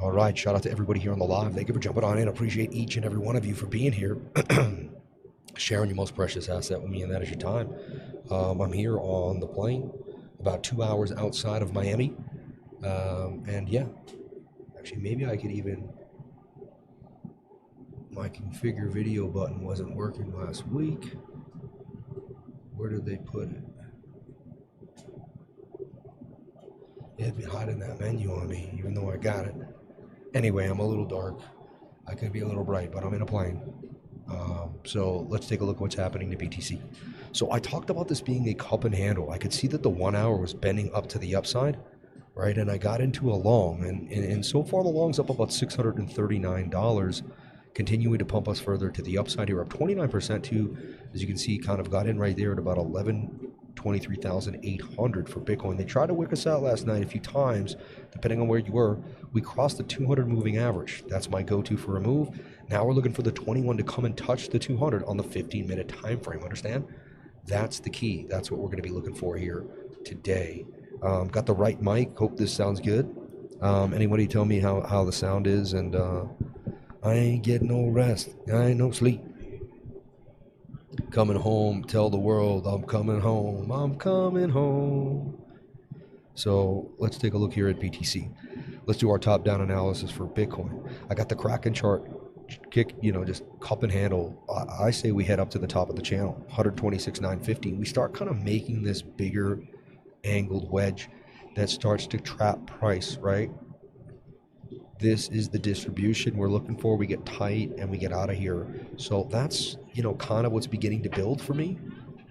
All right, shout out to everybody here on the live. Thank you for jumping on in. Appreciate each and every one of you for being here, sharing your most precious asset with me, and that is your time. I'm here on the plane, about 2 hours outside of Miami, and yeah, actually maybe I could even, my configure video button wasn't working last week. Where did they put it? It had been hiding that menu on me, even though I got it. Anyway, I'm a little dark. I could be a little bright, but I'm in a plane. So let's take a look at what's happening to BTC. So I talked about this being a cup and handle. I could see that the 1 hour was bending up to the upside, right? And I got into a long, and so far the long's up about $639, continuing to pump us further to the upside here, up 29% too. As you can see, kind of got in right there at about 23,800 for Bitcoin. They tried to wick us out last night a few times, depending on where you were. We crossed the 200 moving average. That's my go-to for a move. Now we're looking for the 21 to come and touch the 200 on the 15-minute time frame. Understand? That's the key. That's what we're going to be looking for here today. Got the right mic. Hope this sounds good. Anybody tell me how the sound is? And I ain't getting no rest. I ain't no sleep. Coming home, tell the world I'm coming home. I'm coming home. So let's take a look here at BTC. Let's do our top-down analysis for Bitcoin. I got the Kraken chart, just cup and handle. I say we head up to the top of the channel, 126,950. We start kind of making this bigger angled wedge that starts to trap price, right? This is the distribution we're looking for. We get tight and we get out of here. So that's, kind of what's beginning to build for me.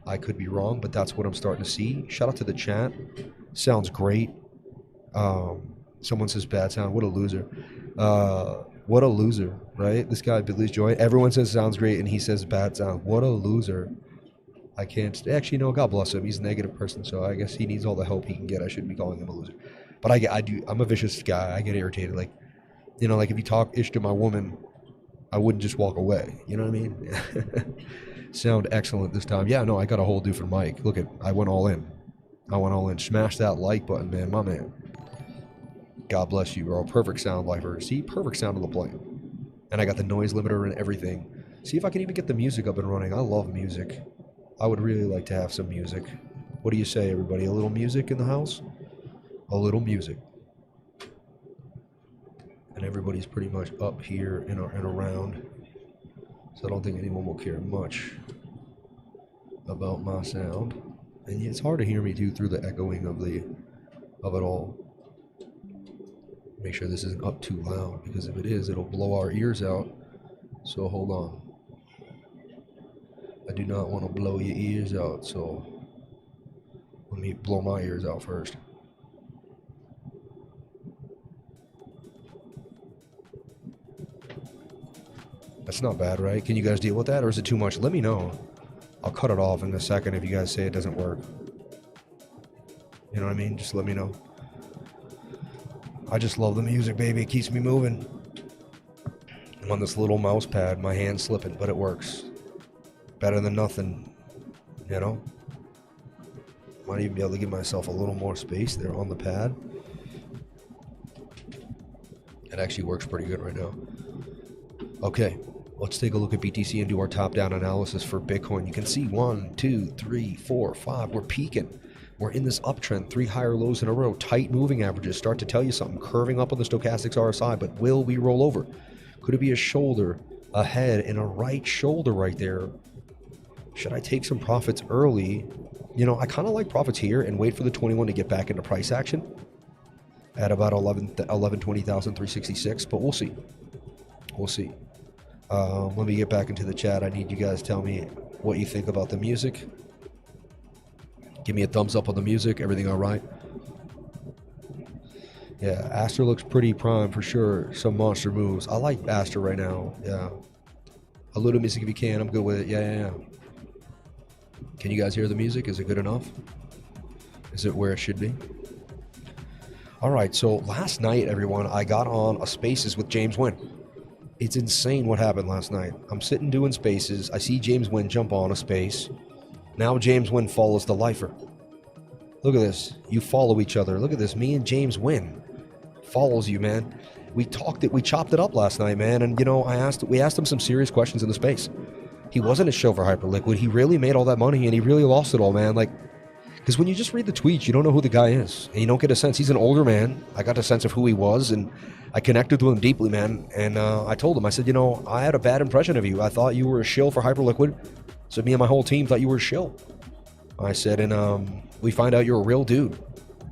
I could be wrong, but that's what I'm starting to see. Shout out to the chat. Sounds great. Someone says bad sound. What a loser. What a loser, right? This guy, Billy's Joy. Everyone says sounds great, and he says bad sound. What a loser. I can't. Actually, no, God bless him. He's a negative person, so I guess he needs all the help he can get. I shouldn't be calling him a loser. But I'm a vicious guy. I get irritated. Like if you talk ish to my woman, I wouldn't just walk away. You know what I mean? Sound excellent this time. Yeah, no, I got a whole different mic. Look I went all in. Smash that like button, man. My man. God bless you, bro. Perfect sound, lifer. See, perfect sound on the plane. And I got the noise limiter and everything. See if I can even get the music up and running. I love music. I would really like to have some music. What do you say, everybody? A little music in the house? A little music. And everybody's pretty much up here and around. So I don't think anyone will care much about my sound. And it's hard to hear me too through the echoing of it all. Make sure this isn't up too loud, because if it is, it'll blow our ears out. So hold on. I do not want to blow your ears out, so let me blow my ears out first. That's not bad, right? Can you guys deal with that, or is it too much? Let me know. I'll cut it off in a second if you guys say it doesn't work. You know what I mean? Just let me know. I just love the music, baby. It keeps me moving. I'm on this little mouse pad. My hand's slipping, but it works. Better than nothing, Might even be able to give myself a little more space there on the pad. It actually works pretty good right now. Okay, let's take a look at BTC and do our top-down analysis for Bitcoin. You can see 1, 2, 3, 4, 5. We're peaking. We're in this uptrend, 3 higher lows in a row. Tight moving averages start to tell you something. Curving up on the stochastics RSI, but will we roll over? Could it be a shoulder, a head, and a right shoulder right there? Should I take some profits early? I kind of like profits here and wait for the 21 to get back into price action at about 20,366, but we'll see. We'll see. Let me get back into the chat. I need you guys to tell me what you think about the music. Give me a thumbs up on the music. Everything all right? Yeah, ASTER looks pretty prime for sure. Some monster moves. I like ASTER right now. Yeah. A little music if you can. I'm good with it. Yeah. Can you guys hear the music? Is it good enough? Is it where it should be? All right, so last night, everyone, I got on a Spaces with James Nguyen. It's insane what happened last night. I'm sitting doing Spaces. I see James Nguyen jump on a space. Now James Nguyen follows the lifer. Look at this. You follow each other. Look at this. Me and James Nguyen follows you, man. We talked it, we chopped it up last night, man. And, you know, we asked him some serious questions in the space. He wasn't a show for Hyperliquid. He really made all that money, and he really lost it all, man. Like, because when you just read the tweets, you don't know who the guy is. And you don't get a sense. He's an older man. I got a sense of who he was, and I connected with him deeply, man. And I told him, I said, you know, I had a bad impression of you. I thought you were a shill for Hyperliquid. So me and my whole team thought you were a shill. I said, and we find out you're a real dude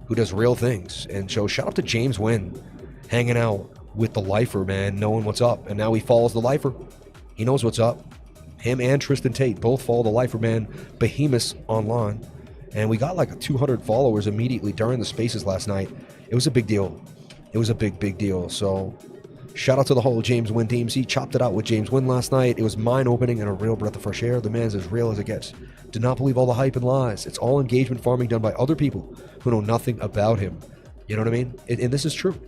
who does real things. And so shout out to James Wynn, hanging out with the lifer, man, knowing what's up. And now he follows the lifer. He knows what's up. Him and Tristan Tate both follow the lifer, man, Behemoths online. And we got like 200 followers immediately during the spaces last night. It was a big deal. It was a big, big deal. So shout out to the whole James Wynn team. See, chopped it out with James Wynn last night. It was mind-opening and a real breath of fresh air. The man's as real as it gets. Do not believe all the hype and lies. It's all engagement farming done by other people who know nothing about him. You know what I mean? And this is true.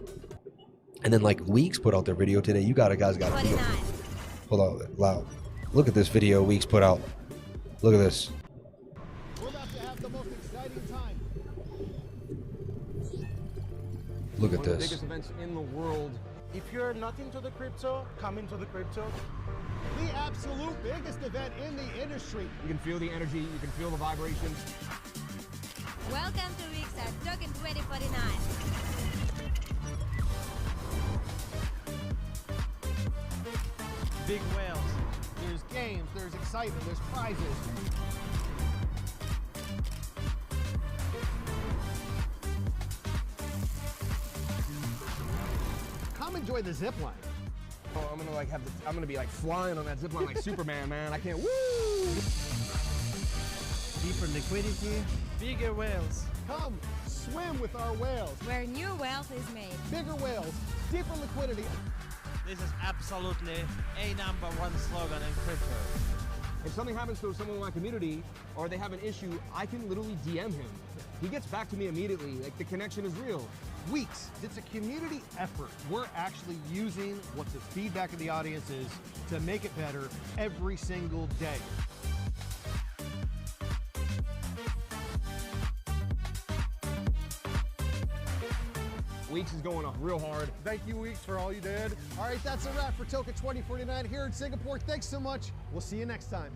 And then like Weeks put out their video today. You guys got it. Hold on, loud. Look at this video Weeks put out. Look at this. We're about to have the most exciting time. Look at One of the this. biggest events in the world. If you're not into the crypto, come into the crypto. The absolute biggest event in the industry. You can feel the energy, you can feel the vibrations. Welcome to Weeks at Token 2049. Big whales. There's games, there's excitement, there's prizes. Come enjoy the zip line. Oh, I'm gonna be like flying on that zip line like Superman, man. I can't. Woo! Deeper liquidity, bigger whales. Come swim with our whales. Where new wealth is made. Bigger whales, deeper liquidity. This is absolutely a #1 slogan in crypto. If something happens to someone in my community or they have an issue, I can literally DM him. He gets back to me immediately. Like, the connection is real. Weeks. It's a community effort. We're actually using what the feedback of the audience is to make it better every single day. Weeks is going up real hard. Thank you, Weeks, for all you did. All right, that's a wrap for Token 2049 here in Singapore. Thanks so much. We'll see you next time.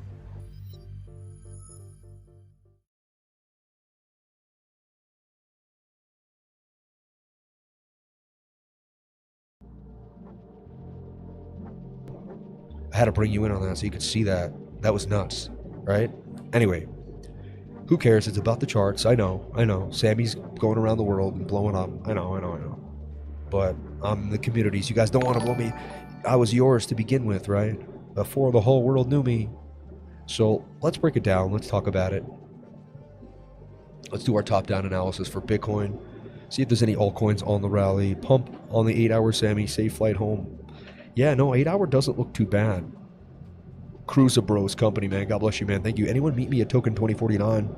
I had to bring you in on that so you could see that. That was nuts, right? Anyway, who cares? It's about the charts. I know. Sammy's going around the world and blowing up. I know. But I'm the communities. You guys don't want to blow me. I was yours to begin with, right? Before the whole world knew me. So let's break it down. Let's talk about it. Let's do our top-down analysis for Bitcoin. See if there's any altcoins on the rally. Pump on the 8-hour Sammy. Safe flight home. Yeah, no, 8-hour doesn't look too bad. Cruiser Bros company, man. God bless you, man. Thank you. Anyone meet me at Token 2049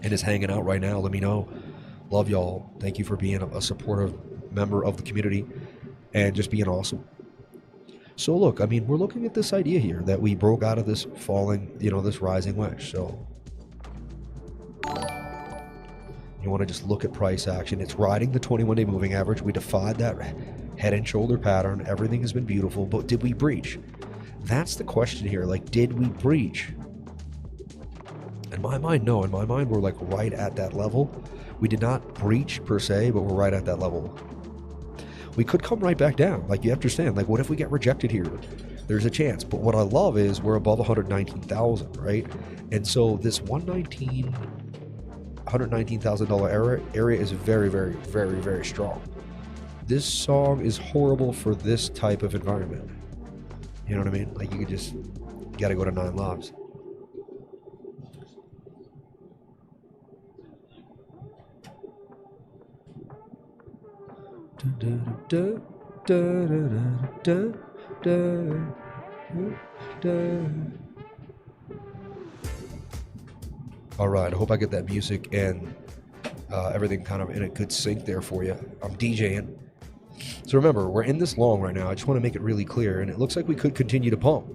and is hanging out right now, let me know. Love y'all. Thank you for being a supportive member of the community and just being awesome. So look, I mean, we're looking at this idea here that we broke out of this falling, this rising wedge. So you want to just look at price action. It's riding the 21-day moving average. We defied that head and shoulder pattern. Everything has been beautiful, but did we breach? That's the question here. Like, did we breach? In my mind, no. In my mind, we're like right at that level. We did not breach per se, but we're right at that level. We could come right back down. Like, you understand, like, what if we get rejected here? There's a chance. But what I love is we're above 119,000, right? And so this $119,000 area is very, very, very, very strong. This song is horrible for this type of environment. You know what I mean? Like, you gotta go to 9 lives. All right, I hope I get that music and everything kind of in a good sync there for you. I'm DJing. So remember, we're in this long right now. I just want to make it really clear, and it looks like we could continue to pump.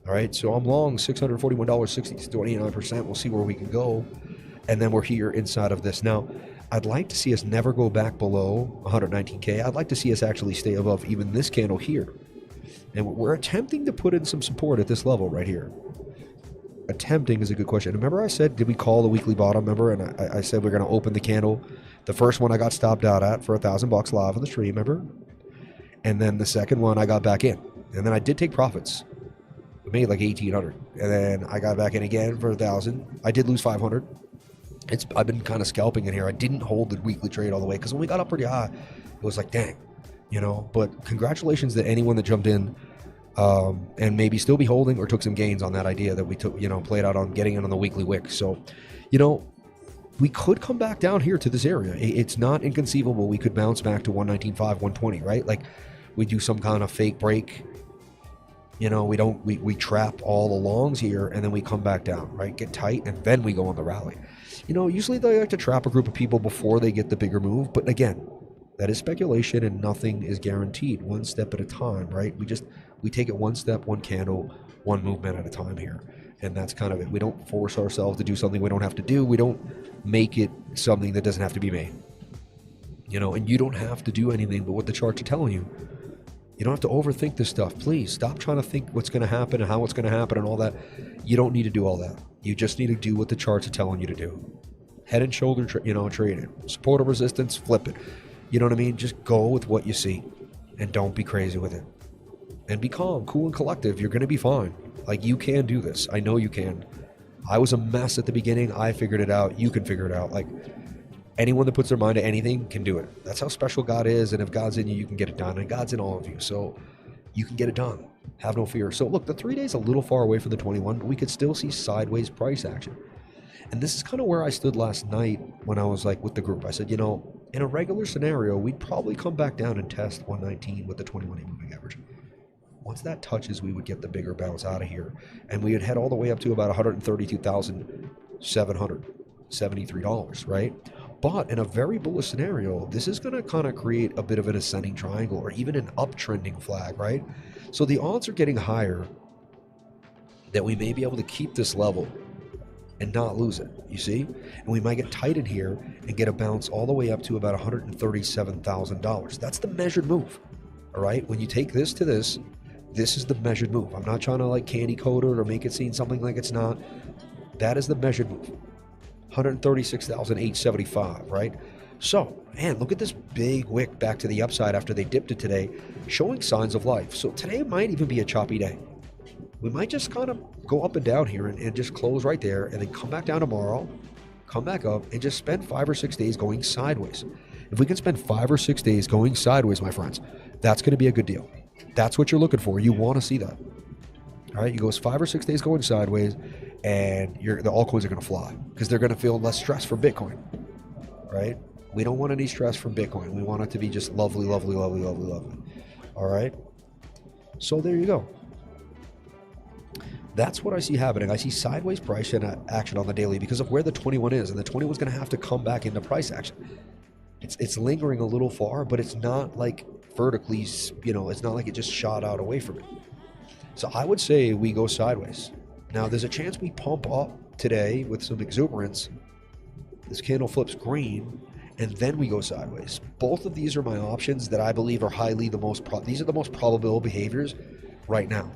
All right, so I'm long $641.60 to 29%. We'll see where we can go, and then we're here inside of this. Now, I'd like to see us never go back below 119K. I'd like to see us actually stay above even this candle here. And we're attempting to put in some support at this level right here. Attempting is a good question. Remember I said, did we call the weekly bottom? Remember? And I said we're going to open the candle. The first one I got stopped out at for $1,000 live on the stream, remember? And then the second one I got back in. And then I did take profits. We made like 1,800. And then I got back in again for 1,000. I did lose 500. I've been kind of scalping in here. I didn't hold the weekly trade all the way because when we got up pretty high, it was like, dang, you know. But congratulations to anyone that jumped in and maybe still be holding or took some gains on that idea that we took, you know, played out on getting it on the weekly wick. So, you know, we could come back down here to this area. It's not inconceivable we could bounce back to 119.5, 120, right? Like we do some kind of fake break. You know, we trap all the longs here and then we come back down, right? Get tight and then we go on the rally. You know, usually they like to trap a group of people before they get the bigger move. But again, that is speculation and nothing is guaranteed. One step at a time, right? We take it one step, one candle, one movement at a time here. And that's kind of it. We don't force ourselves to do something we don't have to do. We don't make it something that doesn't have to be made. You know, and you don't have to do anything but what the charts are telling you. You don't have to overthink this stuff. Please stop trying to think what's going to happen and how it's going to happen and all that. You don't need to do all that. You just need to do what the charts are telling you to do. Head and shoulder, trade it. Support or resistance, flip it. You know what I mean? Just go with what you see and don't be crazy with it. And be calm, cool, and collective. You're going to be fine. Like, you can do this. I know you can. I was a mess at the beginning. I figured it out. You can figure it out. Like, anyone that puts their mind to anything can do it. That's how special God is. And if God's in you, you can get it done. And God's in all of you. So you can get it done. Have no fear. So look, the 3 days a little far away from the 21, but we could still see sideways price action. And this is kind of where I stood last night when I was like with the group. I said, you know, in a regular scenario, we'd probably come back down and test 119 with the 21-day moving average. Once that touches, we would get the bigger bounce out of here. And we would head all the way up to about $132,773, right? But in a very bullish scenario, this is going to kind of create a bit of an ascending triangle or even an uptrending flag, right? So the odds are getting higher that we may be able to keep this level and not lose it, you see? And we might get tight in here and get a bounce all the way up to about $137,000. That's the measured move, all right? When you take this to this is the measured move. I'm not trying to like candy code it or make it seem something like it's not. That is the measured move. 136,875, right? So, man, look at this big wick back to the upside after they dipped it today, showing signs of life. So today might even be a choppy day. We might just kind of go up and down here and just close right there and then come back down tomorrow, come back up and just spend 5 or 6 days going sideways. If we can spend 5 or 6 days going sideways, my friends, that's going to be a good deal. That's what you're looking for. You want to see that. All right, you go 5 or 6 days going sideways, and the altcoins are going to fly because they're going to feel less stress from Bitcoin, right? We don't want any stress from Bitcoin. We want it to be just lovely, lovely, lovely, lovely, lovely. All right? So there you go. That's what I see happening. I see sideways price action on the daily because of where the 21 is, and the 21 is going to have to come back into price action. It's lingering a little far, but it's not like vertically, you know, it's not like it just shot out away from it. So I would say we go sideways. Now, there's a chance we pump up today with some exuberance. This candle flips green, and then we go sideways. Both of these are my options that I believe are highly these are the most probable behaviors right now.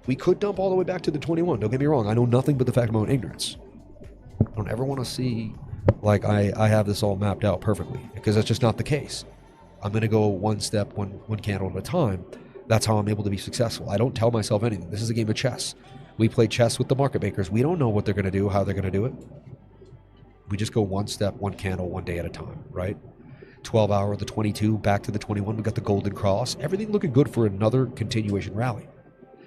We could dump all the way back to the 21. Don't get me wrong. I know nothing but the fact of my own ignorance. I don't ever want to see like I have this all mapped out perfectly because that's just not the case. I'm going to go one step, one candle at a time. That's how I'm able to be successful. I don't tell myself anything. This is a game of chess. We play chess with the market makers. We don't know what they're going to do, how they're going to do it. We just go one step, one candle, one day at a time, right? 12 hour, the 22, back to the 21. We got the golden cross. Everything looking good for another continuation rally.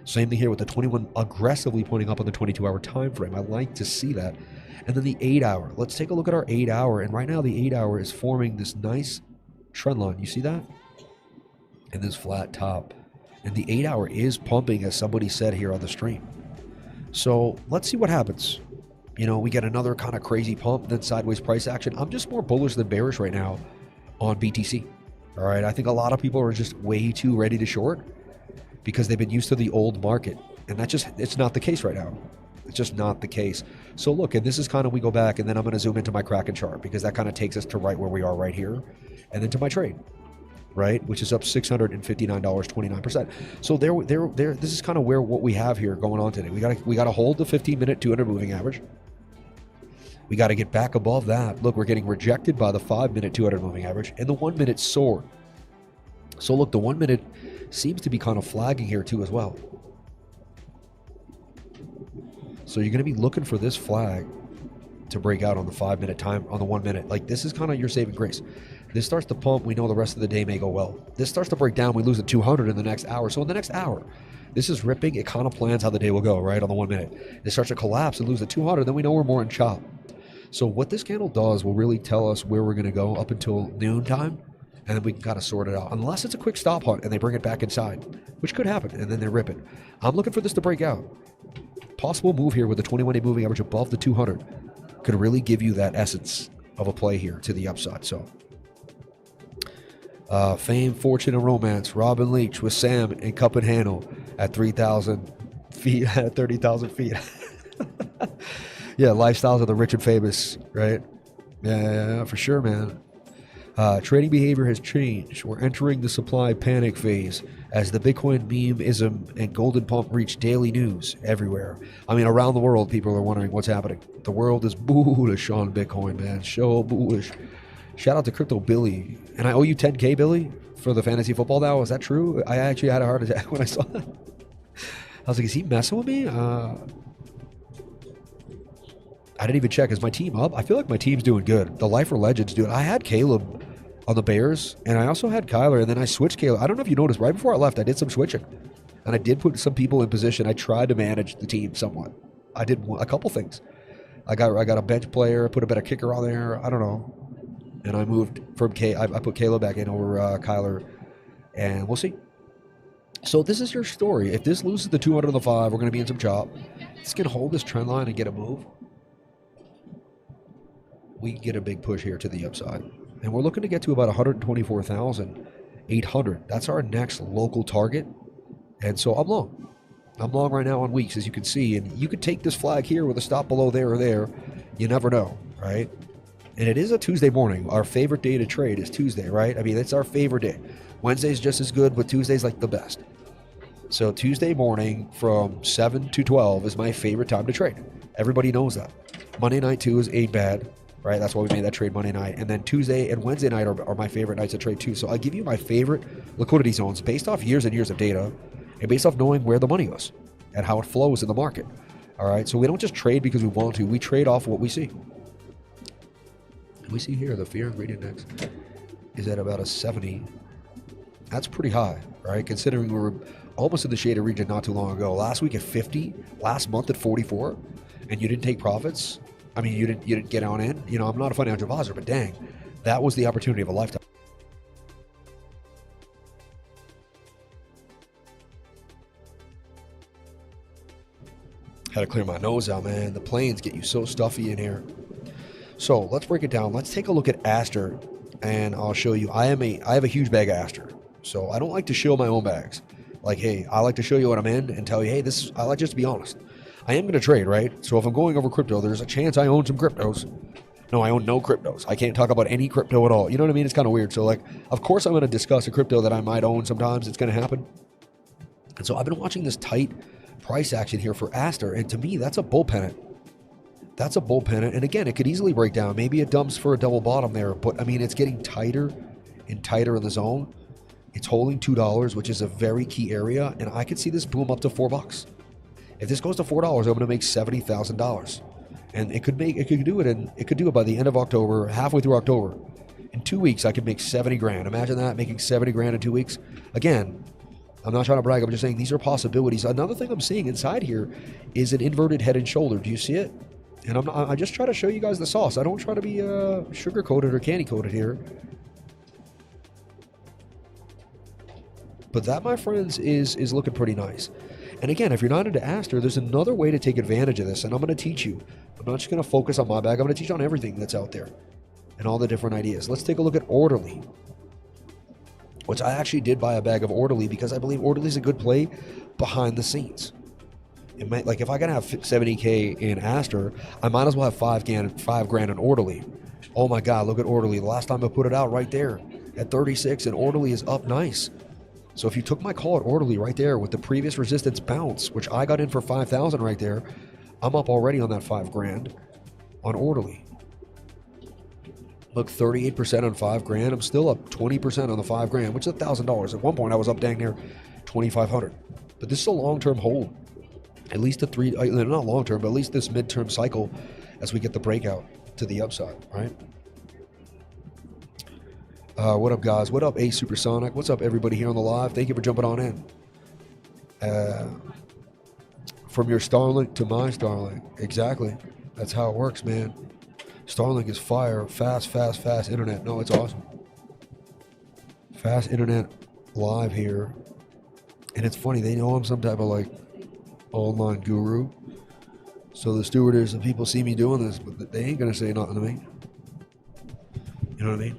Same thing here with the 21 aggressively pointing up on the 22-hour time frame. I like to see that. And then the 8-hour. Let's take a look at our 8-hour. And right now the 8-hour is forming this nice trend line. You see that? And this flat top. And the 8-hour is pumping, as somebody said here on the stream. So let's see what happens. You know, we get another kind of crazy pump, then sideways price action. I'm just more bullish than bearish right now on BTC. All right, I think a lot of people are just way too ready to short because they've been used to the old market. And it's not the case right now. It's just not the case. So look, and this is kind of, we go back, and then I'm going to zoom into my Kraken chart, because that kind of takes us to right where we are right here, and then to my trade, right, which is up $659, 29%. So there. This is kind of where what we have here going on today. We got to hold the 15-minute 200 moving average. We got to get back above that. Look, we're getting rejected by the 5-minute 200 moving average, and the 1 minute soared. So look, the 1 minute seems to be kind of flagging here too as well. So you're going to be looking for this flag to break out on the 5-minute time, on the 1 minute. Like, this is kind of your saving grace. This starts to pump, we know the rest of the day may go well. This starts to break down, we lose the 200 in the next hour. So in the next hour, this is ripping, it kind of plans how the day will go, right, on the 1 minute. It starts to collapse and lose the 200, then we know we're more in chop. So what this candle does will really tell us where we're going to go up until noon time, and then we can kind of sort it out. Unless it's a quick stop hunt and they bring it back inside, which could happen, and then they rip it. I'm looking for this to break out. Possible move here with the 21-day moving average above the 200 could really give you that essence of a play here to the upside. So fame, fortune, and romance. Robin Leach with Sam and Cup and Handle at 3,000 feet, at 30,000 feet. Yeah, lifestyles of the rich and famous, right? Yeah, for sure, man. Trading behavior has changed. We're entering the supply panic phase as the Bitcoin meme-ism and golden pump reach daily news everywhere. I mean, around the world, people are wondering what's happening. The world is bullish on Bitcoin, man. So bullish. Shout out to Crypto Billy. And I owe you 10K, Billy, for the fantasy football now. Is that true? I actually had a heart attack when I saw that. I was like, is he messing with me? I didn't even check. Is my team up? I feel like my team's doing good. The Lifer Legends, dude. I had Caleb on the Bears, and I also had Kyler, and then I switched Caleb. I don't know if you noticed, right before I left, I did some switching. And I did put some people in position. I tried to manage the team somewhat. I did a couple things. I got a bench player, put a better kicker on there. I don't know. And I moved from I put Caleb back in over Kyler, and we'll see. So this is your story. If this loses the 200 on the 5, we're going to be in some chop. This can hold this trend line and get a move. We get a big push here to the upside. And we're looking to get to about 124,800. That's our next local target. And so I'm long. I'm long right now on weeks, as you can see. And you could take this flag here with a stop below there or there. You never know, right? And it is a Tuesday morning. Our favorite day to trade is Tuesday, right? I mean, it's our favorite day. Wednesday's just as good, but Tuesday's like the best. So Tuesday morning from 7 to 12 is my favorite time to trade. Everybody knows that. Monday night too is ain't bad. Right, that's why we made that trade Monday night. And then Tuesday and Wednesday night are my favorite nights to trade too. So I give you my favorite liquidity zones based off years and years of data and based off knowing where the money goes and how it flows in the market. All right, so we don't just trade because we want to. We trade off what we see. And we see here the fear and greed index is at about a 70. That's pretty high, right? Considering we were almost in the shaded region not too long ago. Last week at 50, last month at 44, and you didn't take profits. I mean, you didn't get on in. You know, I'm not a financial advisor, but dang, that was the opportunity of a lifetime. Had to clear my nose out, man. The planes get you so stuffy in here. So let's break it down. Let's take a look at ASTER, and I'll show you. I have a huge bag of ASTER, so I don't like to show my own bags. Like, hey, I like to show you what I'm in and tell you, hey, this. I like just to be honest. I am going to trade, right? So if I'm going over crypto, there's a chance I own some cryptos. No, I own no cryptos. I can't talk about any crypto at all. You know what I mean? It's kind of weird. So, like, of course I'm going to discuss a crypto that I might own sometimes. It's going to happen. And so I've been watching this tight price action here for ASTER, and to me, that's a bull pennant. That's a bull pennant. And again, it could easily break down. Maybe it dumps for a double bottom there, but I mean, it's getting tighter and tighter in the zone. It's holding $2, which is a very key area, and I could see this boom up to $4. If this goes to $4, I'm going to make $70,000, and it could do it by the end of October, halfway through October. In 2 weeks, I could make 70 grand. Imagine that, making 70 grand in 2 weeks. Again, I'm not trying to brag. I'm just saying these are possibilities. Another thing I'm seeing inside here is an inverted head and shoulder. Do you see it? And I just try to show you guys the sauce. I don't try to be sugar coated or candy coated here. But that, my friends, is looking pretty nice. And again, if you're not into ASTER, there's another way to take advantage of this, and I'm going to teach you. I'm not just going to focus on my bag. I'm going to teach on everything that's out there and all the different ideas. Let's take a look at Orderly, which I actually did buy a bag of Orderly because I believe Orderly is a good play behind the scenes. It might, like if I gotta have 70K in ASTER, I might as well have 5 grand in orderly. Oh my God, look at orderly. The last time I put it out right there at 36, and orderly is up nice. So if you took my call at orderly right there with the previous resistance bounce, which I got in for 5,000 right there, I'm up already on that 5 grand on orderly. Look, 38% on 5 grand. I'm still up 20% on the 5 grand, which is $1,000. At one point, I was up dang near 2,500. But this is a long-term hold. At least a not long-term, but at least this midterm cycle as we get the breakout to the upside, right? What up, guys? What up, A Supersonic? What's up, everybody here on the live? Thank you for jumping on in. From your Starlink to my Starlink. Exactly. That's how it works, man. Starlink is fire. Fast internet. No, it's awesome. Fast internet live here. And it's funny, they know I'm some type of like online guru. So the stewardess and people see me doing this, but they ain't gonna say nothing to me. You know what I mean?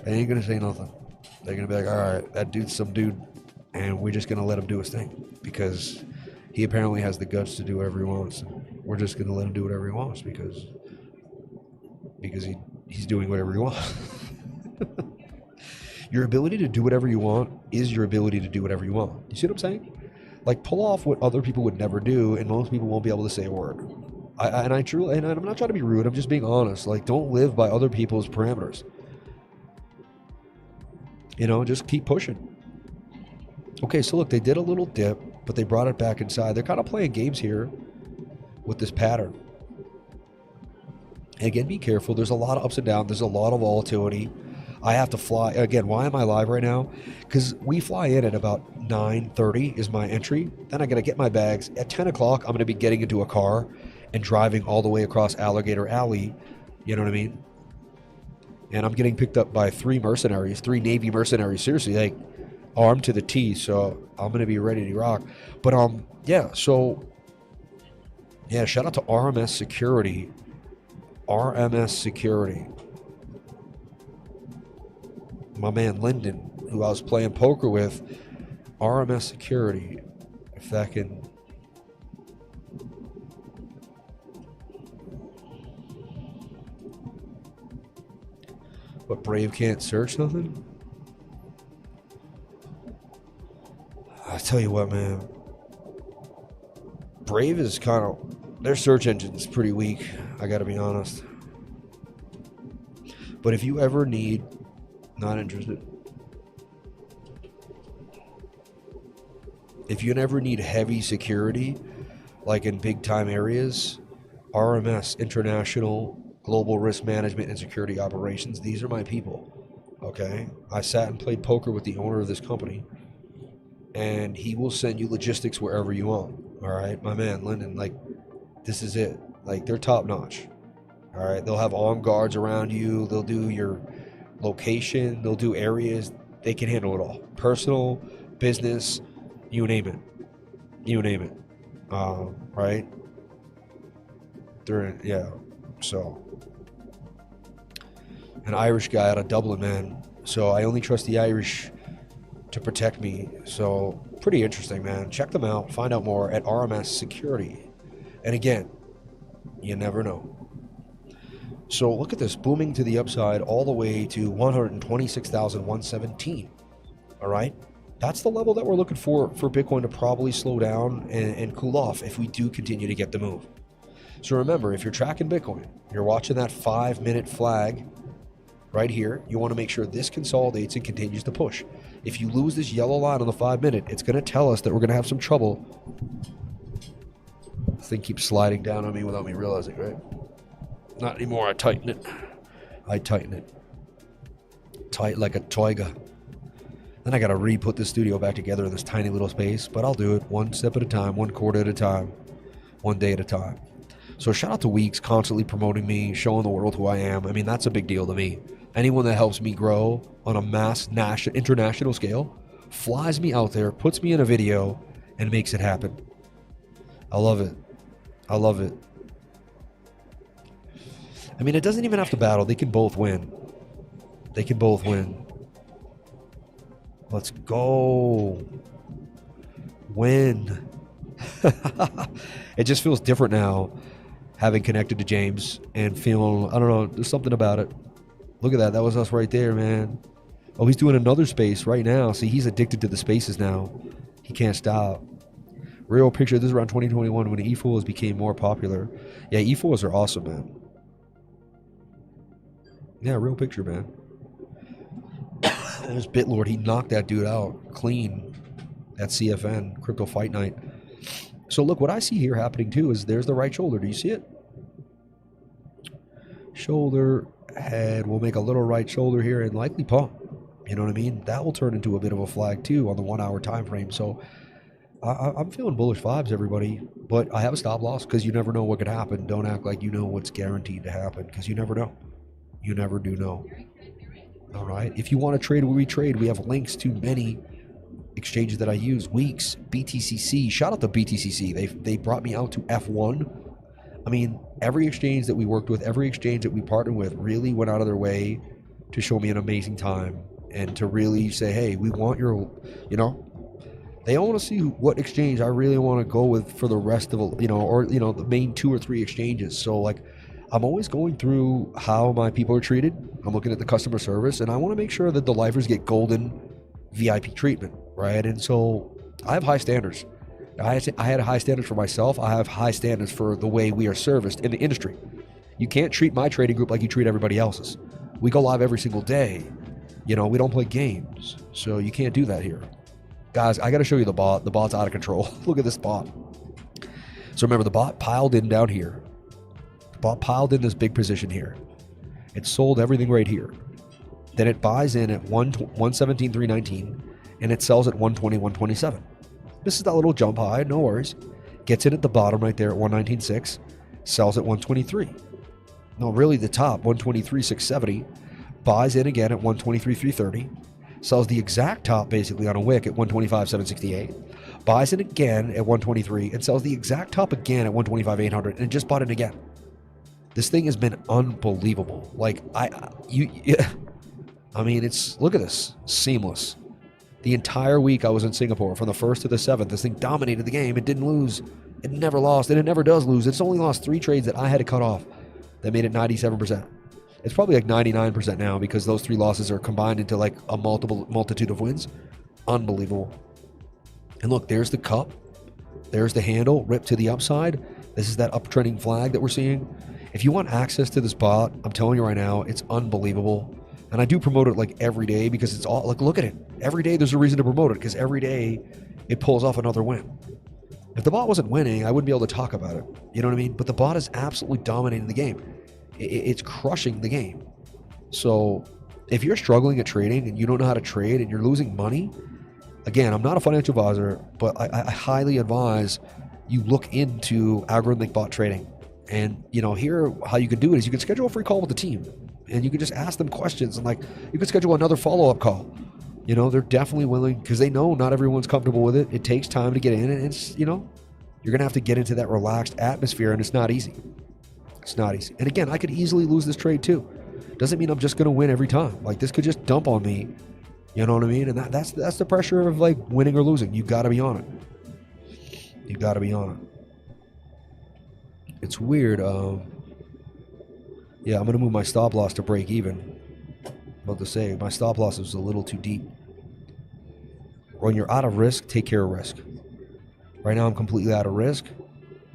They ain't gonna say nothing. They're gonna be like, all right, that dude's some dude, and we're just gonna let him do his thing because he apparently has the guts to do whatever he wants. We're just gonna let him do whatever he wants because he's doing whatever he wants. Your ability to do whatever you want is your ability to do whatever you want. You see what I'm saying? Like, pull off what other people would never do, and most people won't be able to say a word. I'm not trying to be rude. I'm just being honest. Like, don't live by other people's parameters. You know, just keep pushing. Okay, so look, they did a little dip, but they brought it back inside. They're kind of playing games here with this pattern. And again, be careful. There's a lot of ups and downs. There's a lot of volatility. I have to fly. Again, why am I live right now? Because we fly in at about 9:30 is my entry. Then I got to get my bags. At 10 o'clock, I'm going to be getting into a car and driving all the way across Alligator Alley. You know what I mean? And I'm getting picked up by 3 Navy mercenaries. Seriously, like armed to the teeth. So I'm going to be ready to rock. But yeah. So yeah, shout out to RMS Security. RMS Security. My man Lyndon, who I was playing poker with. RMS Security. If that can. But Brave can't search nothing? I tell you what, man. Brave is kind of... Their search engine's pretty weak. I gotta be honest. But if you ever need... Not interested. If you ever need heavy security, like in big time areas, RMS, International Global Risk Management and Security Operations, these are my people. Okay? I sat and played poker with the owner of this company, and he will send you logistics wherever you want. All right? My man, Lyndon, like, this is it. Like, they're top notch. All right? They'll have armed guards around you. They'll do your location. They'll do areas. They can handle it all. Personal, business, you name it. You name it. Right? Yeah. So, an Irish guy out of Dublin, man. So I only trust the Irish to protect me. So pretty interesting, man. Check them out. Find out more at RMS Security. And again, you never know. So look at this, booming to the upside all the way to 126,117. All right? That's the level that we're looking for Bitcoin to probably slow down and cool off if we do continue to get the move. So remember, if you're tracking Bitcoin, you're watching that 5-minute flag right here, you want to make sure this consolidates and continues to push. If you lose this yellow line on the 5-minute, it's going to tell us that we're going to have some trouble. This thing keeps sliding down on me without me realizing, right? Not anymore. I tighten it. Tight like a toiga. Then I got to re-put the studio back together in this tiny little space, but I'll do it one step at a time, one quarter at a time, one day at a time. So shout out to Weeks, constantly promoting me, showing the world who I am. I mean, that's a big deal to me. Anyone that helps me grow on a mass international scale, flies me out there, puts me in a video, and makes it happen. I love it. I love it. I mean, it doesn't even have to battle. They can both win. They can both win. Let's go. Win. It just feels different now, having connected to James and feeling, I don't know, there's something about it. Look at that. That was us right there, man. Oh, he's doing another space right now. See, he's addicted to the spaces now. He can't stop. Real picture. This is around 2021 when E-Fools became more popular. Yeah, E-Fools are awesome, man. Yeah, real picture, man. There's BitLord. He knocked that dude out clean at CFN, Crypto Fight Night. So look, what I see here happening too is there's the right shoulder. Do you see it? Shoulder, head. We'll make a little right shoulder here and likely pump. You know what I mean? That will turn into a bit of a flag too on the 1 hour time frame. So I'm feeling bullish vibes, everybody. But I have a stop loss because you never know what could happen. Don't act like you know what's guaranteed to happen because you never know. You never do know. All right. If you want to trade where we trade, we have links to many exchanges that I use. Weeks, BTCC. Shout out to BTCC. They brought me out to F1. I mean, every exchange that we worked with, every exchange that we partnered with really went out of their way to show me an amazing time and to really say, hey, we want your, you know, they all want to see what exchange I really want to go with for the rest of, you know, or, you know, the main 2 or 3 exchanges. So like, I'm always going through how my people are treated. I'm looking at the customer service and I want to make sure that the lifers get golden VIP treatment, right? And so I have high standards. I had high standards for myself. I have high standards for the way we are serviced in the industry. You can't treat my trading group like you treat everybody else's. We go live every single day. You know, we don't play games. So you can't do that here. Guys, I got to show you the bot. The bot's out of control. Look at this bot. So remember, the bot piled in down here. The bot piled in this big position here. It sold everything right here. Then it buys in at 117.319 and it sells at 120.127. This is that little jump high, no worries. Gets in at the bottom right there at 119.6, sells at 123. No, really the top, 123.670. Buys in again at 123.330. Sells the exact top basically on a wick at 125.768. Buys in again at 123 and sells the exact top again at 125.800 and just bought it again. This thing has been unbelievable. Like I mean, it's, look at this, seamless. The entire week I was in Singapore, from the 1st to the 7th, this thing dominated the game. It didn't lose. It never lost, and it never does lose. It's only lost 3 trades that I had to cut off that made it 97%. It's probably like 99% now because those 3 losses are combined into like a multitude of wins. Unbelievable. And look, there's the cup. There's the handle, ripped to the upside. This is that uptrending flag that we're seeing. If you want access to this bot, I'm telling you right now, it's unbelievable. And I do promote it like every day because it's all, like, look at it. Every day there's a reason to promote it because every day it pulls off another win. If the bot wasn't winning, I wouldn't be able to talk about it. You know what I mean? But the bot is absolutely dominating the game. It's crushing the game. So if you're struggling at trading and you don't know how to trade and you're losing money, again, I'm not a financial advisor, but I highly advise you look into algorithmic bot trading. And, you know, here, how you can do it is you can schedule a free call with the team. And you can just ask them questions and, like, you can schedule another follow-up call. You know, they're definitely willing because they know not everyone's comfortable with it. It takes time to get in, and it's, you know, you're going to have to get into that relaxed atmosphere, and it's not easy. It's not easy. And again, I could easily lose this trade too. Doesn't mean I'm just going to win every time. Like, this could just dump on me. You know what I mean? And that's the pressure of, like, winning or losing. You got to be on it. You got to be on it. It's weird. Yeah, I'm going to move my stop loss to break even. About to say, my stop loss is a little too deep. When you're out of risk, take care of risk. Right now, I'm completely out of risk.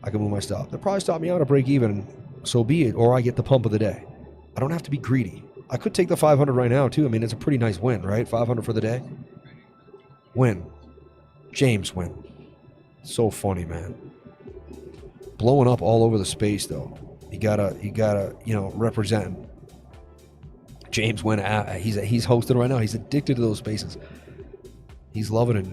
I can move my stop. They'll probably stop me out at break even, so be it, or I get the pump of the day. I don't have to be greedy. I could take the 500 right now, too. I mean, it's a pretty nice win, right? 500 for the day. Win. James win. So funny, man. Blowing up all over the space, though. You gotta, you know, represent. James went out. He's hosting right now. He's addicted to those spaces. He's loving it.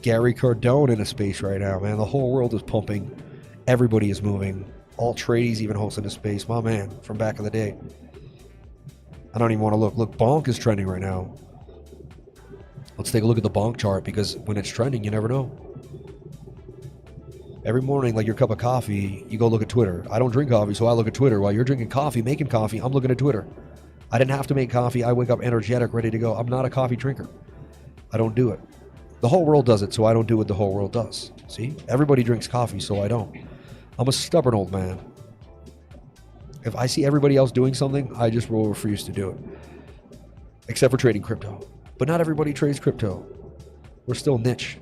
Gary Cardone in a space right now, man. The whole world is pumping. Everybody is moving. All tradies even hosting a space. My man, from back in the day. I don't even want to look. Look, BONK is trending right now. Let's take a look at the BONK chart because when it's trending, you never know. Every morning, like your cup of coffee, you go look at Twitter. I don't drink coffee, so I look at Twitter. While you're drinking coffee, making coffee, I'm looking at Twitter. I didn't have to make coffee. I wake up energetic, ready to go. I'm not a coffee drinker. I don't do it. The whole world does it, so I don't do what the whole world does. See? Everybody drinks coffee, so I don't. I'm a stubborn old man. If I see everybody else doing something, I just will refuse to do it. Except for trading crypto. But not everybody trades crypto. We're still niche.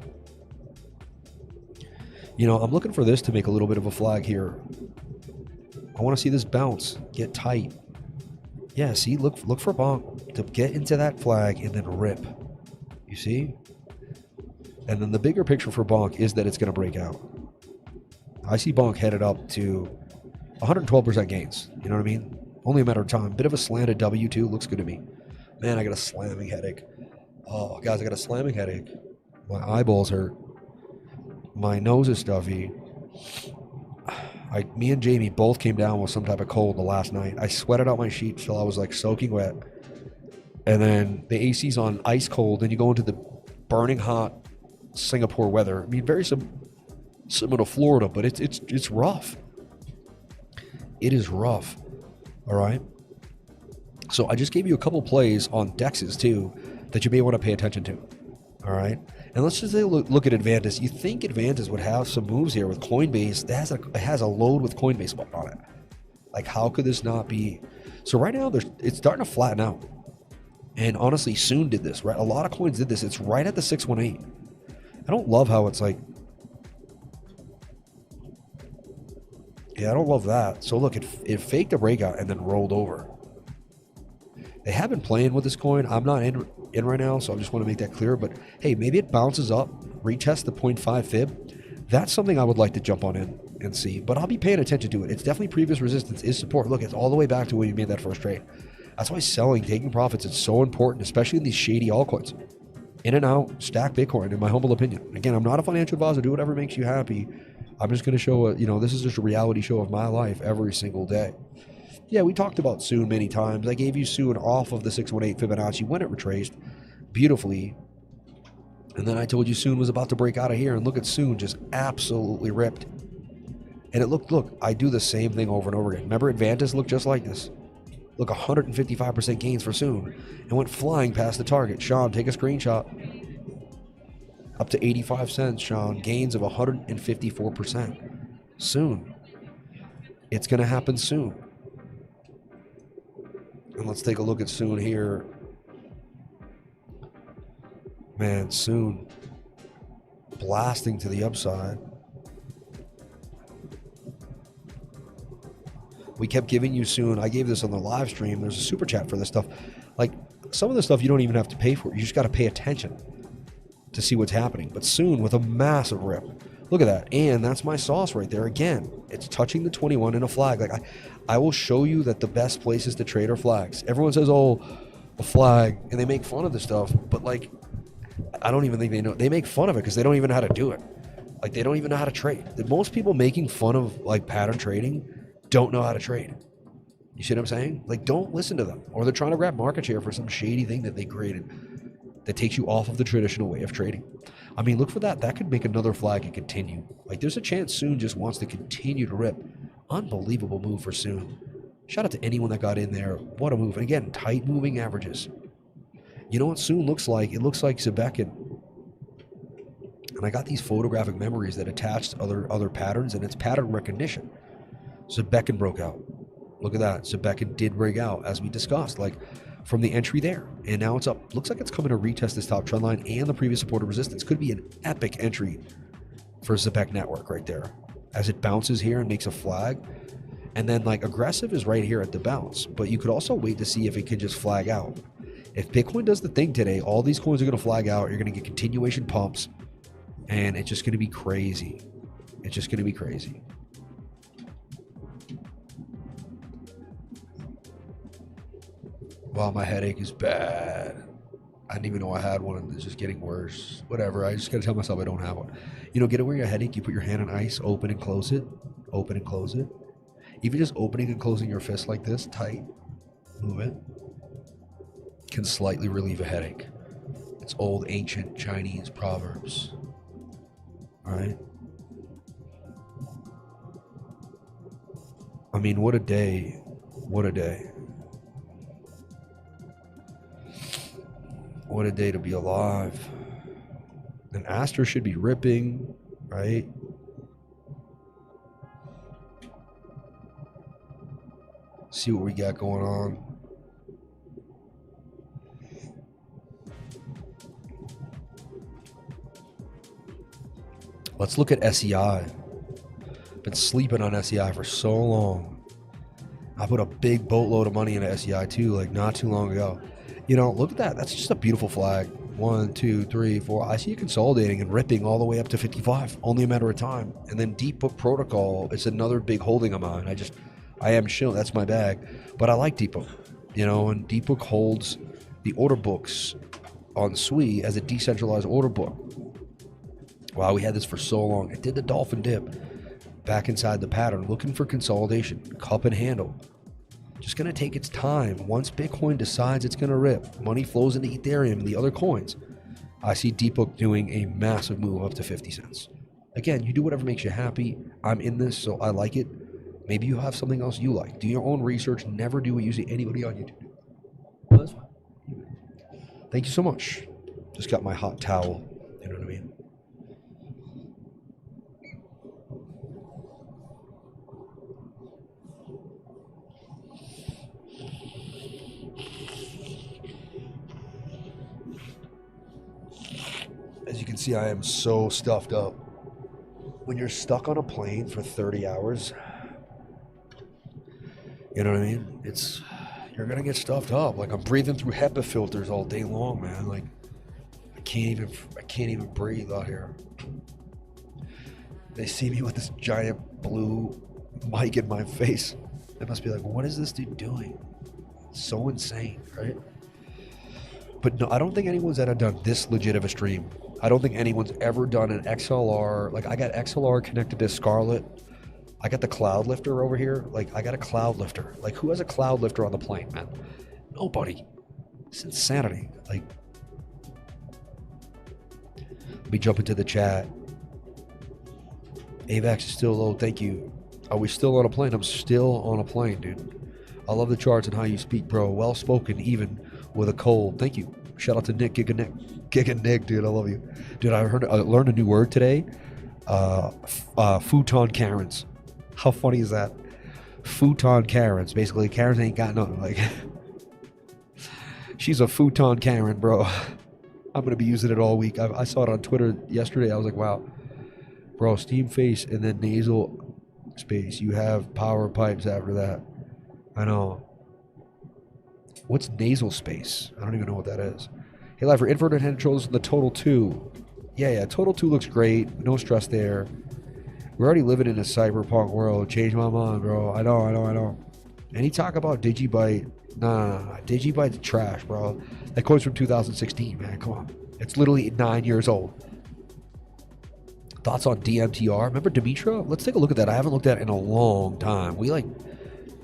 You know, I'm looking for this to make a little bit of a flag here. I want to see this bounce, get tight. Yeah, see, look for BONK to get into that flag and then rip. You see? And then the bigger picture for BONK is that it's going to break out. I see BONK headed up to 112% gains. You know what I mean? Only a matter of time. Bit of a slanted W too. Looks good to me. Man, I got a slamming headache. Oh, guys, I got a slamming headache. My eyeballs hurt. My nose is stuffy. Me and Jamie both came down with some type of cold the last night. I sweated out my sheets till I was like soaking wet. And then the AC's on ice cold. Then you go into the burning hot Singapore weather. I mean, very similar to Florida, but it's rough. It is rough. All right. So I just gave you a couple plays on DEXs too that you may want to pay attention to. All right. And let's just look at Advantis. You think Advantis would have some moves here with Coinbase? That has a load with Coinbase on it. Like, how could this not be? So right now, it's starting to flatten out. And honestly, Soon did this, right? A lot of coins did this. It's right at the 618. I don't love how it's like. Yeah, I don't love that. So look, it faked a breakout and then rolled over. They have been playing with this coin. I'm not in right now, so I just want to make that clear. But hey, maybe it bounces up, retest the 0.5 fib. That's something I would like to jump on in and see. But I'll be paying attention to it. It's definitely previous resistance is support. Look, it's all the way back to when you made that first trade. That's why selling, taking profits is so important, especially in these shady altcoins. In and out, stack Bitcoin, in my humble opinion. Again, I'm not a financial advisor. Do whatever makes you happy. I'm just going to show this is just a reality show of my life every single day. Yeah, we talked about Soon many times. I gave you Soon off of the 618 Fibonacci when it retraced beautifully. And then I told you Soon was about to break out of here. And look at Soon just absolutely ripped. And it look, I do the same thing over and over again. Remember, Advantis looked just like this. Look, 155% gains for Soon. And went flying past the target. Sean, take a screenshot. Up to 85 cents, Sean. Gains of 154%. Soon. It's going to happen soon. And let's take a look at Soon here. Man, Soon blasting to the upside. We kept giving you Soon. I gave this on the live stream. There's a super chat for this stuff. Like, some of the stuff you don't even have to pay for. You just got to pay attention to see what's happening. But Soon with a massive rip. Look at that. And that's my sauce right there. Again, it's touching the 21 in a flag. Like, I will show you that the best places to trade are flags. Everyone says, oh, a flag, and they make fun of this stuff. But, like, I don't even think they know. They make fun of it because they don't even know how to do it. Like, they don't even know how to trade. Most people making fun of, like, pattern trading don't know how to trade. You see what I'm saying? Like, don't listen to them. Or they're trying to grab market share for some shady thing that they created that takes you off of the traditional way of trading. I mean, look for that. That could make another flag and continue. Like, there's a chance Soon just wants to continue to rip. Unbelievable move for Soon. Shout out to anyone that got in there. What a move. And again, tight moving averages. You know what Soon looks like? It looks like ZBCN. And I got these photographic memories that attached other patterns, and it's pattern recognition. ZBCN broke out. Look at that. ZBCN did break out, as we discussed, like from the entry there. And now it's up. Looks like it's coming to retest this top trend line and the previous support of resistance. Could be an epic entry for ZBCN network right there. As it bounces here and makes a flag. And then, like, aggressive is right here at the bounce. But you could also wait to see if it could just flag out. If Bitcoin does the thing today, all these coins are going to flag out. You're going to get continuation pumps. And it's just going to be crazy. It's just going to be crazy. Wow, my headache is bad. I didn't even know I had one, and it's just getting worse. Whatever, I just got to tell myself I don't have one. You know, get over your headache. You put your hand on ice, open and close it. Open and close it. Even just opening and closing your fist like this, tight, move it, can slightly relieve a headache. It's old, ancient Chinese proverbs. All right? I mean, what a day. What a day. What a day to be alive. And ASTER should be ripping, right? See what we got going on. Let's look at SEI. Been sleeping on SEI for so long. I put a big boatload of money into SEI too, like not too long ago. You know, look at that. That's just a beautiful flag. 1, 2, 3, 4. I see it consolidating and ripping all the way up to 55. Only a matter of time. And then Deep Book Protocol is another big holding of mine. I am chilling. That's my bag. But I like Deep Book. You know, and Deep Book holds the order books on SWI as a decentralized order book. Wow, we had this for so long. It did the dolphin dip back inside the pattern, looking for consolidation, cup and handle. Just going to take its time. Once Bitcoin decides it's going to rip, money flows into Ethereum and the other coins. I see Deep Book doing a massive move up to 50 cents. Again, you do whatever makes you happy. I'm in this, so I like it. Maybe you have something else you like. Do your own research. Never do what you see anybody on YouTube do. Well, that's fine. Thank you so much. Just got my hot towel. You know what I mean? As you can see, I am so stuffed up. When you're stuck on a plane for 30 hours, you know what I mean? You're gonna get stuffed up. Like, I'm breathing through HEPA filters all day long, man. Like, I can't even breathe out here. They see me with this giant blue mic in my face. They must be like, what is this dude doing? It's so insane, right? But no, I don't think anyone's ever done this legit of a stream. I don't think anyone's ever done an XLR. Like, I got XLR connected to Scarlett. I got the cloud lifter over here. Like, I got a cloud lifter. Like, who has a cloud lifter on the plane, man? Nobody. It's insanity. Like, let me jump into the chat. AVAX is still low. Thank you. Are we still on a plane? I'm still on a plane, dude. I love the charts and how you speak, bro. Well spoken, even with a cold. Thank you. Shout out to Nick, Giga Nick, dude. I love you, dude. I learned a new word today. Futon Karens. How funny is that? Futon Karens. Basically, Karens ain't got nothing. Like, she's a futon Karen, bro. I'm gonna be using it all week. I saw it on Twitter yesterday. I was like, wow, bro. Steam face and then nasal space. You have power pipes after that. I know. What's nasal space? I don't even know what that is. Hey, live for inverted hand controls, the Total 2. Yeah, Total 2 looks great. No stress there. We're already living in a cyberpunk world. Change my mind, bro. I know. Any talk about Digibyte? Nah. Digibyte's trash, bro. That coin's from 2016, man. Come on. It's literally 9 years old. Thoughts on DMTR? Remember Dimitra? Let's take a look at that. I haven't looked at it in a long time. We like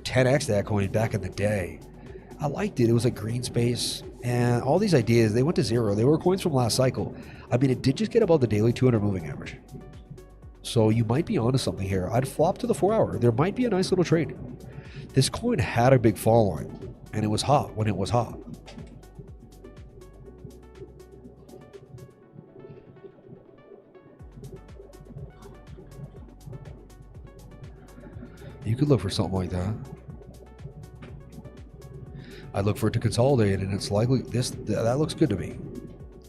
10x that coin back in the day. I liked it. It was like green space. And all these ideas, they went to zero. They were coins from last cycle. I mean, it did just get above the daily 200 moving average. So you might be onto something here. I'd flop to the 4 hour. There might be a nice little trade. This coin had a big fall line, and it was hot when it was hot. You could look for something like that. I'd look for it to consolidate, and it's likely that looks good to me.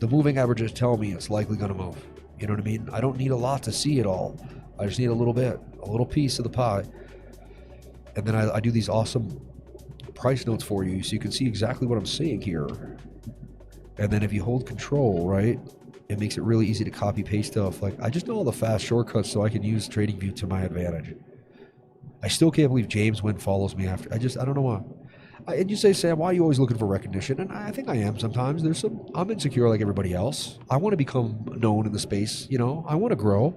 The moving averages tell me it's likely going to move. You know what I mean? I don't need a lot to see it all. I just need a little bit, a little piece of the pie. And then I do these awesome price notes for you so you can see exactly what I'm saying here. And then if you hold control, right, it makes it really easy to copy paste stuff. Like, I just know all the fast shortcuts so I can use TradingView to my advantage. I still can't believe James Wynn follows me after. I don't know why. And you say, Sam, why are you always looking for recognition? And I think I am sometimes. I'm insecure like everybody else. I want to become known in the space, you know. I want to grow.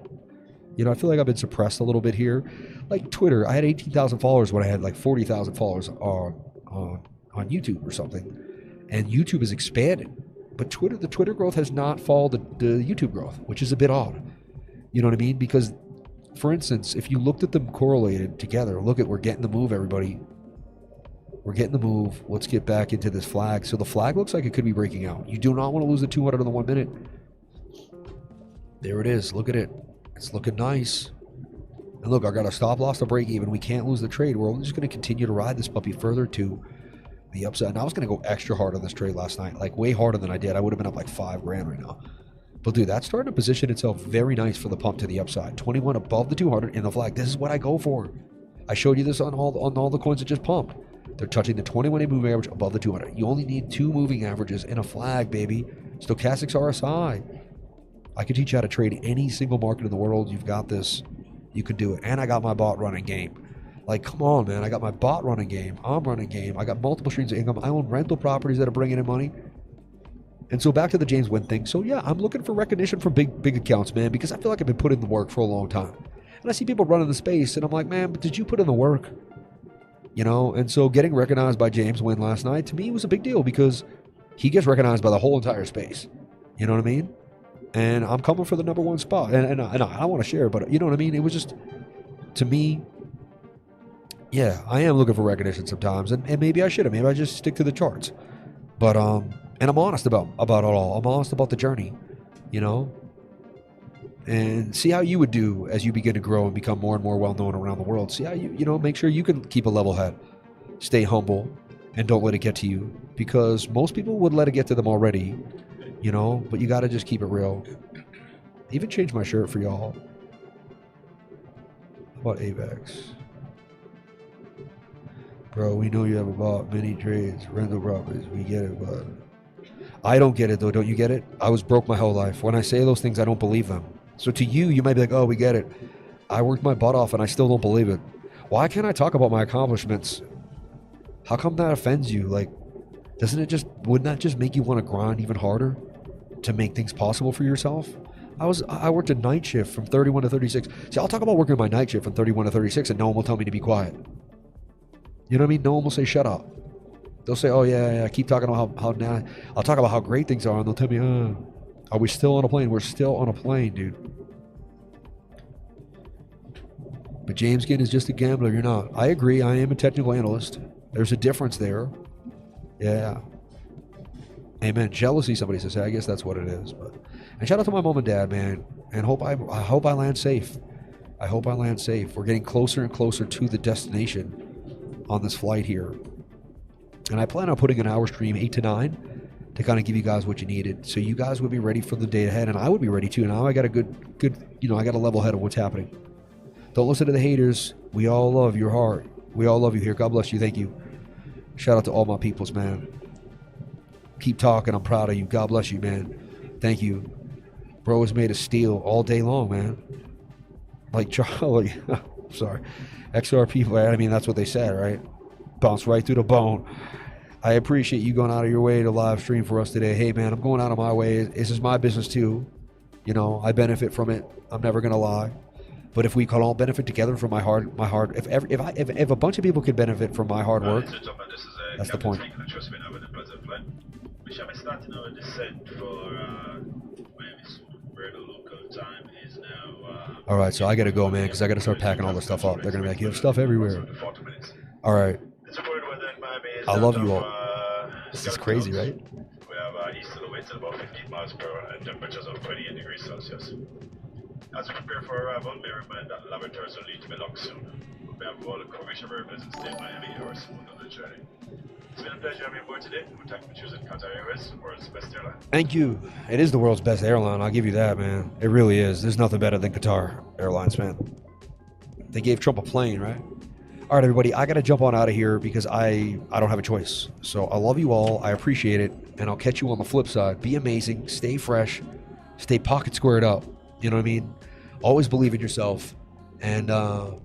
You know, I feel like I've been suppressed a little bit here. Like Twitter, I had 18,000 followers when I had like 40,000 followers on YouTube or something. And YouTube has expanded. But the Twitter growth has not followed the YouTube growth, which is a bit odd. You know what I mean? Because, for instance, if you looked at them correlated together, we're getting the move, everybody. We're getting the move. Let's get back into this flag. So the flag looks like it could be breaking out. You do not want to lose the 200 in the 1 minute. There it is. Look at it. It's looking nice. And look, I got a stop loss to break even. We can't lose the trade. We're just going to continue to ride this puppy further to the upside. And I was going to go extra hard on this trade last night, like way harder than I did. I would have been up like $5,000 right now. But dude, that's starting to position itself very nice for the pump to the upside. 21 above the 200 in the flag. This is what I go for. I showed you this on all the coins that just pumped. They're touching the 21-day moving average above the 200. You only need 2 moving averages in a flag, baby. Stochastics RSI. I can teach you how to trade any single market in the world. You've got this. You can do it. And I got my bot running game. Like, come on, man. I got my bot running game. I'm running game. I got multiple streams of income. I own rental properties that are bringing in money. And so back to the James Wynn thing. So yeah, I'm looking for recognition from big accounts, man, because I feel like I've been putting in the work for a long time. And I see people running the space, and I'm like, man, but did you put in the work? You know, and so getting recognized by James Wynn last night, to me, was a big deal because he gets recognized by the whole entire space. You know what I mean? And I'm coming for the #1 spot. And I want to share, but you know what I mean? It was just, to me, yeah, I am looking for recognition sometimes. And maybe I shouldn't. Maybe I just stick to the charts. But, and I'm honest about it all. I'm honest about the journey, you know? And see how you would do as you begin to grow and become more and more well-known around the world. See how you know, make sure you can keep a level head. Stay humble and don't let it get to you. Because most people would let it get to them already, you know? But you got to just keep it real. Even change my shirt for y'all. How about AVAX? Bro, we know you have bought many trades, rental properties. We get it, but I don't get it, though. Don't you get it? I was broke my whole life. When I say those things, I don't believe them. So to you, you might be like, oh, we get it. I worked my butt off, and I still don't believe it. Why can't I talk about my accomplishments? How come that offends you? Like, wouldn't that just make you want to grind even harder to make things possible for yourself? I worked a night shift from 31 to 36. See, I'll talk about working my night shift from 31 to 36, and no one will tell me to be quiet. You know what I mean? No one will say, shut up. They'll say, oh, yeah, keep talking about how now. I'll talk about how great things are, and they'll tell me, are we still on a plane? We're still on a plane, dude. But James Ginn is just a gambler. You're not. I agree. I am a technical analyst. There's a difference there. Yeah. Amen. Jealousy, somebody says. I guess that's what it is. And shout out to my mom and dad, man. And I hope I land safe. I hope I land safe. We're getting closer and closer to the destination on this flight here. And I plan on putting an hour stream 8 to 9 to kind of give you guys what you needed. So you guys would be ready for the day ahead, and I would be ready too. Now I got a good, I got a level head of what's happening. Don't listen to the haters. We all love your heart. We all love you here. God bless you. Thank you. Shout out to all my peoples, man. Keep talking. I'm proud of you. God bless you, man. Thank you. Bro is made of steel all day long, man. Like Charlie. Sorry. XR people, I mean, that's what they said, right? Bounce right through the bone. I appreciate you going out of your way to live stream for us today. Hey, man, I'm going out of my way. This is my business, too. You know, I benefit from it. I'm never going to lie. But if we can all benefit together from my hard, if a bunch of people can benefit from my hard work, that's the point. We shall be starting our descent for where the local time is now. All right, so I got to go, man, because I got to start packing all this stuff up. They're going to be like, you have stuff everywhere. All right. I love you all. This is crazy, right? We have east of the winds at about 15 miles per hour and temperatures of 28 degrees Celsius. As we prepare for arrival, may remind that laboratories will need to be locked soon. We have all the coverage of our Pleasant State, Miami, or smooth on the journey. It's been a pleasure having you aboard today. We thank you for choosing Qatar Airways, the world's best airline. Thank you. It is the world's best airline. I'll give you that, man. It really is. There's nothing better than Qatar Airlines, man. They gave Trump a plane, right? All right, everybody, I got to jump on out of here because I don't have a choice. So I love you all. I appreciate it. And I'll catch you on the flip side. Be amazing. Stay fresh. Stay pocket squared up. You know what I mean? Always believe in yourself. And I'll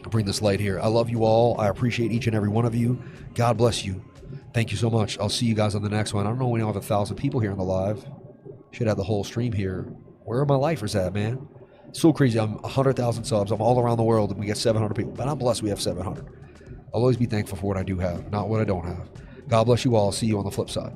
bring this light here. I love you all. I appreciate each and every one of you. God bless you. Thank you so much. I'll see you guys on the next one. I don't know when I'll have 1,000 people here on the live. Should have the whole stream here. Where are my lifers at, man? So crazy. I'm 100,000 subs. I'm all around the world, and we get 700 people. But I'm blessed we have 700. I'll always be thankful for what I do have, not what I don't have. God bless you all. See you on the flip side.